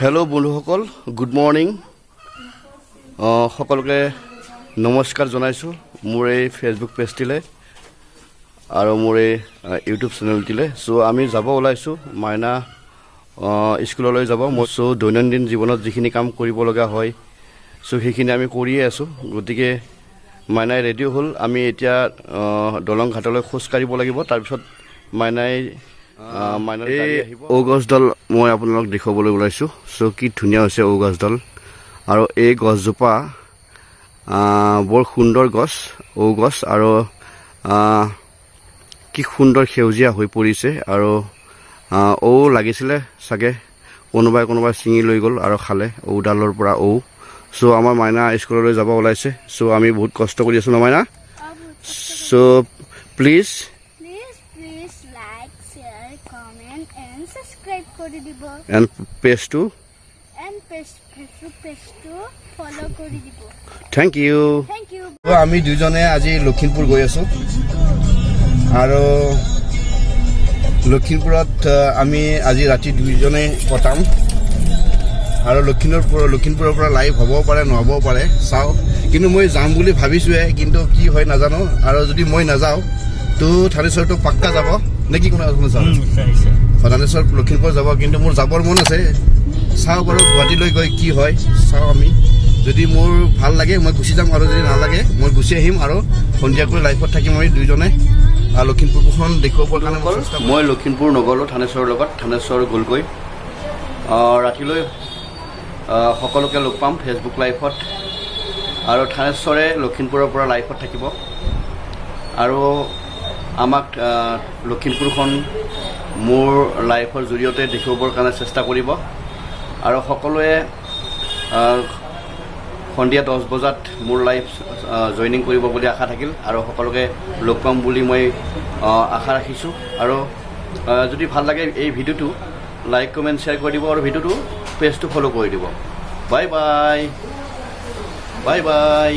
hello बंधुসকল good morning সকলকে নমস্কাৰ জনাইছো মোৰ এই ফেসবুক পেজটিলে আৰু মোৰ এই ইউটিউব চেনেলটিলে সো আমি যাব ওলাইছো মাইনা স্কুললৈ যাব সো দৈনন্দিন জীৱনত যিখিনি কাম কৰিব লগা হয় সো সেইখিনি আমি কৰিয়ে আছো গতিকে মাইনাই ৰেডি হল আমি এতিয়া দলং ঘাটলৈ খোজ কাঢ়িব লাগিব তাৰ পিছত মাইনাই ঔগছডাল মই আপোনালোক দেখাবলৈ ওলাইছো সো কি ধুনীয়া হৈছে ঔগছডাল আৰু এই গছজোপা বৰ সুন্দৰ গছ ঔগছ আৰু কি সুন্দৰ সেউজীয়া হৈ পৰিছে আৰু ঔ লাগিছিলে সাগে কোনোবাই চিঙি লৈ গল আৰু খালে ঔডালৰ পৰা ঔ সো আমাৰ মাইনা স্কুললৈ যাব ওলাইছে সো আমি বহুত কষ্ট কৰি আছো না মাইনা so please and page to follow kori dibo thank you ami dujone aji Lakhimpur goi asu aro Lakhimpurot ami aji rati dujone potam aro Lakhimpur pora live hobo pare no hobo pare sao kintu moi jam boli bhabisu e kintu ki hoy na jano aro jodi moi na jao to Thaneswar to pakka jabo neki kono sao Thaneswar Lakhimpur jabo kintu mor jabor mon ase sao baro guwati loi goi ki hoy sao ami যদি মোৰ ভাল লাগে মই গুছি যাম আৰু যদি না লাগে মই গুছি আহিম আৰু সন্ধিয়া কৰি লাইফত থাকি মই দুইজনে লখিমপুৰখন দেখুৱাবৰ কাৰণে মই লখিমপুৰ নগলো থানেশ্বৰৰ লগত থানেশ্বৰ গলগৈ ৰাতিলৈ সকলোকে লগ পাম ফেসবুক লাইভত আৰু থানেশ্বৰে লখিমপুৰৰ পৰা লাইভত থাকিব আৰু আমাক লখিমপুৰখন মোৰ লাইভৰ জৰিয়তে দেখুৱাবৰ কাৰণে চেষ্টা কৰিব আৰু সকলোৱে সন্ধিয়া 10 বজাত মোৰ লাইভ জয়নিং কৰিব বুলি আশা থাকিল আৰু সকলোকে লগ পাম বুলি মই আশা ৰাখিছো আৰু যদি ভাল লাগে এই ভিডিওটো লাইক কমেন্ট শেয়াৰ কৰি দিব আৰু ভিডিওটো পেজটো ফলো কৰি দিব বাই বাই